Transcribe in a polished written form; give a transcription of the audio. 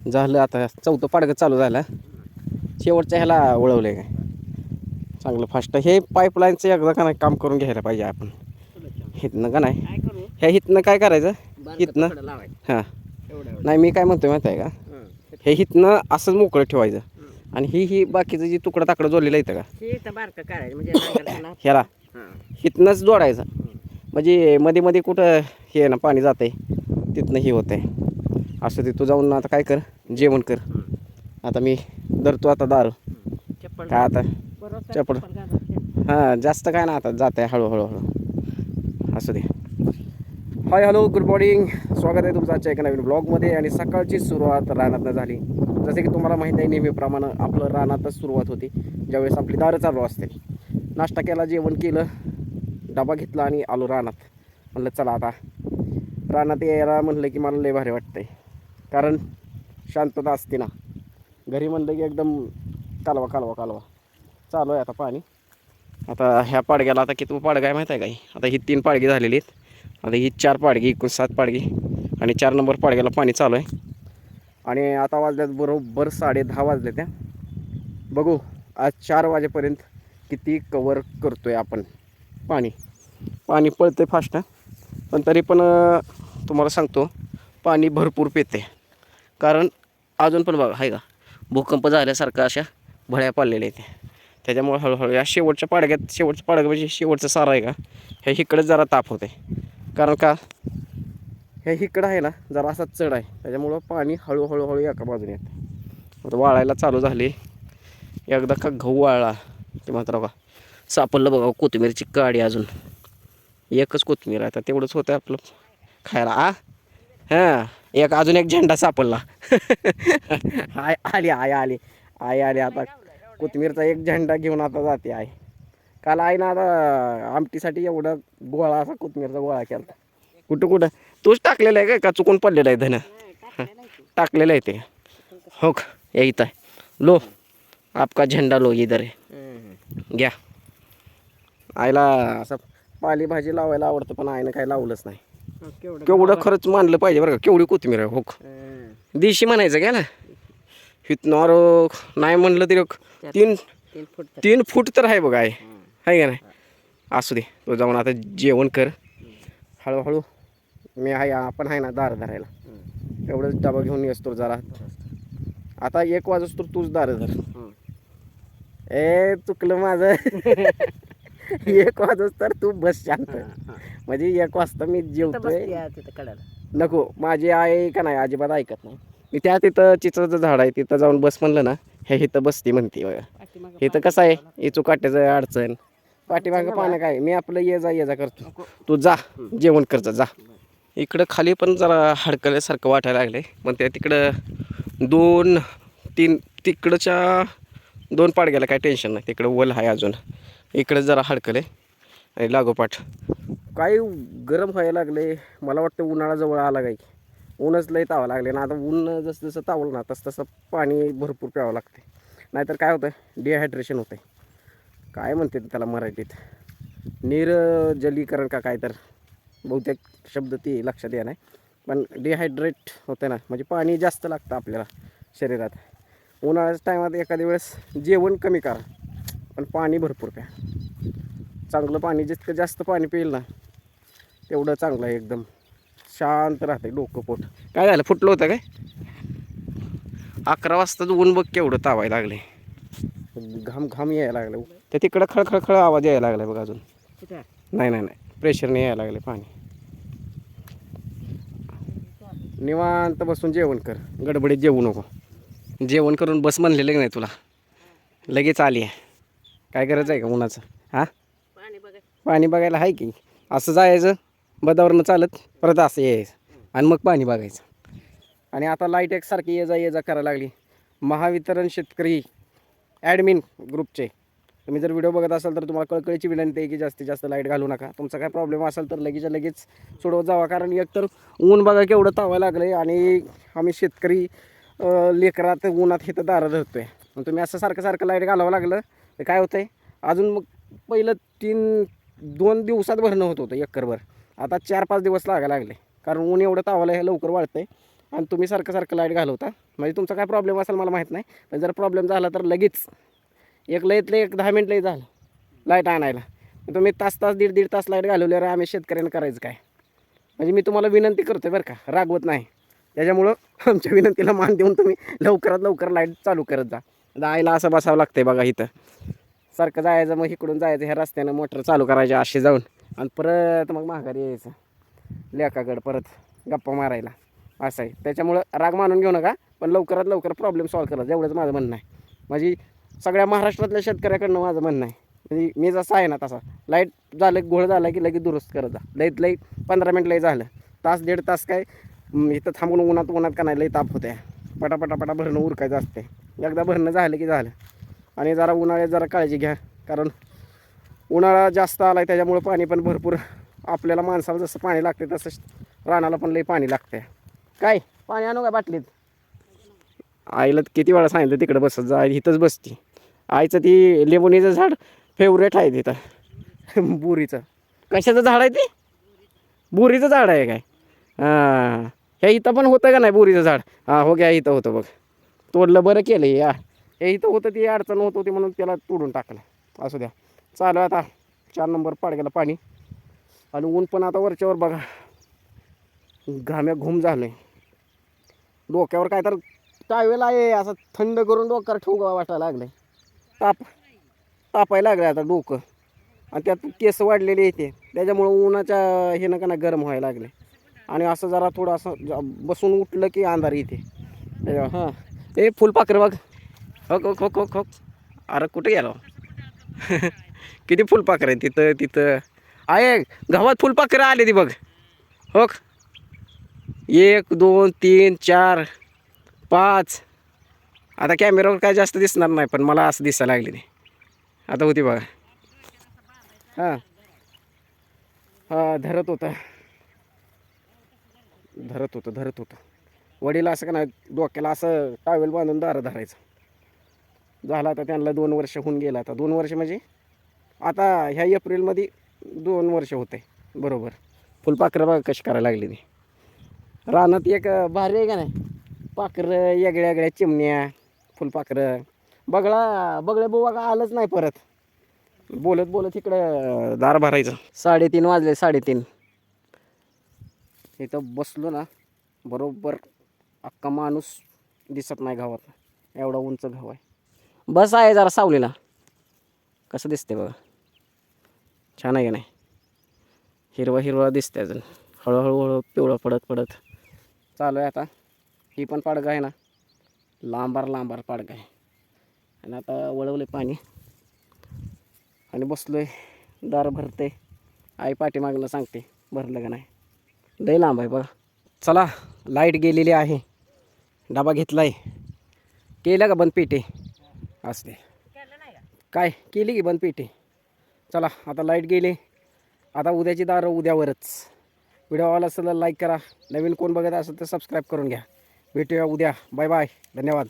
झालं आता चौथं पाडगं चालू झालं. शेवटच्या ह्याला वळवलं काय चांगलं फास्ट. हे पाईपलाईनचं एकदा का नाही काम करून घ्यायला पाहिजे आपण. हितनं का नाही ह्या हितनं काय करायचं हितनं. हां नाही मी काय म्हणतोय माहिती आहे का, हे हितनं असंच मोकळं ठेवायचं आणि ही बाकीचं जी तुकडं ताकडं जोडलेलं येतं का ह्याला हितनंच जोडायचं. म्हणजे मध्ये मध्ये कुठं हे ना पाणी जातं आहे तिथनं हे होतं आहे. असं ते तू जाऊन आता काय कर जेवण कर. आता मी धरतो आता दारू काय आता चपड. हां जास्त काय ना आता जात आहे हळूहळू असं दे. हाय हॅलो गुड मॉर्निंग, स्वागत आहे तुमचं आजच्या एका नवीन ब्लॉगमध्ये. आणि सकाळची सुरुवात रानातनं झाली. जसे की तुम्हाला माहीत आहे नेहमीप्रमाणे आपलं रानातच सुरुवात होती ज्यावेळेस आपली दारं चालू असते. नाश्ता केला, जेवण केलं, डबा घेतला आणि आलो रानात. म्हणलं चला आता रानात यायला म्हणलं की मला लय भारी वाटतंय, कारण शांतता असते ना. घरी म्हणलं की एकदम कालवा कालवा कालवा चालू आहे. आता पाणी आता ह्या पाडग्याला आता किती पाडगा आहे माहीत आहे काही. आता ही 3 पाडगी झालेली आहेत. आता ही 4 पाडगी एकूण 7 पाडगी आणि 4 नंबर पाडग्याला पाणी चालू आहे. आणि आता वाजल्यात बरोबर 10:30 वाजले. त्या बघू आज 4 वाजेपर्यंत किती कवर करतोय आपण. पाणी पळते फास्ट, पण तरी पण तुम्हाला सांगतो पाणी भरपूर पिते. कारण अजून पण बघा आहे का भूकंप झाल्यासारखं अशा भळ्या पडलेल्या आहेत. त्याच्यामुळे हळूहळू या शेवटच्या पाडगं म्हणजे शेवटचं सारा आहे का ह्या इकडंच जरा ताप होते. कारण का ह्या इकडं आहे ना जरा असा चढ आहे, त्याच्यामुळं पाणी हळूहळू एका बाजूने येतं. आता वाळायला चालू झाली. एकदा का गहू वाळला ते मात्र बघा सापडलं बघा कोथिंबीरची काडी. अजून एकच कोथिंबीर आहे, आता तेवढंच होतं आपलं खायला. हां एक अजून एक झेंडा सापडला. आली आली आता कोथिंबीरचा एक झेंडा घेऊन आता जाते आहे. काल आहे ना आता आमटीसाठी एवढा गोळा असा कोथिंबीरचा गोळा केला. कुठं तूच टाकलेलं आहे का चुकून पडलेलं आहे धन टाकलेलं आहे ते. हो का इथं आहे लो आपका झेंडा लो इधर आहे घ्या. आईला असं पालेभाजी लावायला आवडतं पण आईनं काही लावलंच नाही. केवढं खरंच मानलं पाहिजे बरं का. केवढी कोथिंबीर आहे हो देशी म्हणायचं घ्या ना. हितनॉर नाही म्हणलं तरी 3 फूट तर आहे बघा आहे का नाही. असू दे तो जाऊन आता जेवण कर हळूहळू. मी आहे आपण आहे ना दार धरायला एवढंच डबा घेऊन येतो जरा. आता 1 वाजूस तर तूच दार धर. चुकलं माझं. 1 वाजूस तर तू बस शांत. म्हणजे 1 वाजता मी जेवतोय. नको माझी आई का नाही अजिबात ऐकत नाही. मी तिथं चिचचं झाड आहे तिथं जाऊन बस म्हणलं ना हे इथं बसते म्हणते बघा. इथं कसं आहे इचू काट्याचं अडचण पाठीमागं पानं काय मी आपलं ये जा करतो. तू जा जेवण करचं जा. इकडं खाली पण जरा हडकल्यासारखं वाटायला लागले. पण त्या तिकडं 2-3 तिकडच्या 2 पाडग्याला काय टेन्शन नाही. तिकडं वल आहे अजून. इकडं जरा हडकले आणि लागोपाठ काय गरम व्हायला लागले. मला वाटतं उन्हाळा जवळ आला काय ऊनच लय तावं लागले ना. आता ऊन जसं जसं तावलं ना तसं पाणी भरपूर प्यावं लागते. नाहीतर काय होतं डिहायड्रेशन होतं आहे. काय म्हणते त्याला मराठीत निर्जलीकरण का काय तर बहुतेक शब्द ती लक्षात येणार. पण डिहायड्रेट होतं ना म्हणजे पाणी जास्त लागतं आपल्याला शरीरात. उन्हाळ्याच्या टायमात एखाद्या वेळेस जेवण कमी करा पण पाणी भरपूर प्या. चांगलं पाणी जितकं जास्त पाणी पिईल ना तेवढं चांगलं आहे. एकदम शांत राहते डोकं पोट. काय झालं फुटलं होतं काय 11 वाजता ऊन बघ केवढं तावायला लागले. घाम यायला लागलं. ते तिकडं खळखळ आवाज यायला लागला बघ अजून. नाही प्रेशरने यायला लागले पाणी. निवांत बसून जेवण कर गडबडीत जेवू नको. जेवण करून बस म्हणलेलं नाही तुला लगेच आली आहे. काय करायचं आहे का उन्हाचं हां पाणी बघायला आहे की. असं जायचं बदावरनं चालत परत असं यायचं आणि मग पाणी बघायचं. आणि आता लाईट एकसारखी ये जा करायला लागली. महावितरण शेतकरी ॲडमिन ग्रुपचे तुम्ही जर व्हिडिओ बघत असाल तर तुम्हाला कळकळीची विनंती आहे की जास्तीत जास्त लाईट घालू नका. तुमचा काय प्रॉब्लेम असेल तर लगेच सोडवत जावा. कारण एकतर ऊन बघा केवढं तावायला लागलं आहे आणि आम्ही शेतकरी लेकरात उन्हात इथं दारं धरतो आहे. मग तुम्ही असं सारखं लाईट घालावं लागलं तर काय होतं आहे अजून मग पहिलं 2 दिवसात भरणं होतं एकरभर. आता 4-5 दिवस लागायला लागले कारण ऊन एवढं तावायला हे लवकर वाळतं आहे आणि तुम्ही सारखं सारखं लाईट घालवता. म्हणजे तुमचा काय प्रॉब्लेम असेल मला माहीत नाही, पण जर प्रॉब्लेम झाला तर लगेच एक लईतलं एक 10 मिनिट लई झालं लाईट आणायला. तुम्ही तास तास दीड तास लाईट घालवल्यावर आम्ही शेतकऱ्यांना करायचं काय? म्हणजे मी तुम्हाला विनंती करतो बरं का, रागवत नाही. त्याच्यामुळं आमच्या विनंतीला मान देऊन तुम्ही लवकरात लवकर लाईट चालू करत जा. आईला असं बसावं लागतंय बघा इथं. सारखं जायचं, मग इकडून जायचं ह्या रस्त्यानं, मोटर चालू करायची अशी जाऊन, आणि परत मग माघारी यायचं लेकाकडं परत गप्पा मारायला. असं आहे. त्याच्यामुळं राग मानून घेऊ नका, पण लवकरात लवकर प्रॉब्लेम सॉल्व करा, एवढंच माझं म्हणणं आहे. म्हणजे सगळ्या महाराष्ट्रातल्या शेतकऱ्याकडनं माझं म्हणणं आहे. म्हणजे मी जसा आहे ना तसा, लाईट झालं घोळ झाला की लगेच दुरुस्त करत जा. लईत लई 15 मिनिट लई झालं, तास दीड तास काय इथं थांबून उन्हात का नाही लई ताप होते. पटापटापटा भरणं उरकायचं असते. एकदा भरणं झालं की झालं. आणि जरा उन्हाळ्यात जरा काळजी घ्या, कारण उन्हाळा जास्त आला आहे, त्याच्यामुळं पाणी पण भरपूर आपल्याला माणसाला जसं पाणी लागते तसं रानाला पण लई पाणी लागते. काय पाणी आणू का बाटलीत? आईला किती वेळा सांगितलं तिकडं बसत जा, इथंच बसती. आईचं ती लिंबुणीचं झाड फेवरेट आहे तिथं. बोरीचं कशाचं झाड आहे ते? बोरीचं झाड आहे काय? हां, ह्या इथं पण होतं का नाही बोरीचं झाड? हां हो, घ्या इथं होतं बघ. तोडलं, बरं केलं. या हे इथं होतं, ती अडचण होत होती म्हणून त्याला तोडून टाकलं. असू द्या. चालू आता 4 नंबर पाडग्याला पाणी. आणि ऊन पण आता वरच्यावर बघा, घाम्या घुम झालं आहे. डोक्यावर काय तर टावेल आहे, असं थंड करून डोक्यावर ठेवू वाटायला लागलं आहे. तापायला लागलं आता डोकं, आणि त्यात केस वाढलेले येते, त्याच्यामुळं उन्हाच्या हे नका ना गरम व्हायला लागले. आणि असं जरा थोडं असं बसून उठलं की अंधार येते. हां, ते फुलपाखरं बघ. हो हो हो. अरे कुठे गेलो? किती फुलपाखरं आहे तिथं तिथं. आहे गव्हात फुलपाखरं आले ती बघ. हो, 1 2 3 4 5. आता कॅमेऱ्यावर काय जास्त दिसणार नाही, पण मला असं दिसायला लागले ते. आता होती बघा. हां हां, धरत होतं. वडील असं का नाही डोक्याला असं टावेल बांधून दारं धरायचं. झालं आता त्यांना 2 वर्ष होऊन गेलं. आता 2 वर्ष म्हणजे आता ह्या एप्रिलमध्ये 2 वर्ष होते बरोबर. फुलपाखरं बघा कशी करायला लागली ती. रानात एक भारी आहे का नाही, पाखरं वेगळ्या वेगळ्या चिमण्या, फुलपाखरं. बगळे बुवा का आलंच नाही परत. बोलत बोलत इकडं दार भरायचं. 3:30 वाजले, 3:30. इथं बसलो ना, बरोबर अख्खा माणूस दिसत नाही गावात, एवढा उंच गाव आहे. बस आहे जरा सावलीला. कसं दिसते बघा, छान आहे का नाही? हिरवा दिसते. अजून हळूहळू पिवळं पडत चालू आहे. आता ही पण पाडगं आहे ना, लांबार पाडगं आहे. आणि आता वळवले पाणी आणि बसलोय, दार भरते. आई पाठीमागनं सांगते भरलं का नाही. लय लांब आहे बघा. चला, लाईट गेलेली आहे. डबा घेतला आहे. केलं का बंद पेटे? असते काय केली की बंद पेटे. चला आता लाईट गेली. आता उद्याची दारं उद्यावरच. व्हिडिओ आवडला असेल तर लाईक करा. नवीन कोण बघत असेल तर सबस्क्राईब करून घ्या. भेटूया उद्या. बाय बाय, धन्यवाद.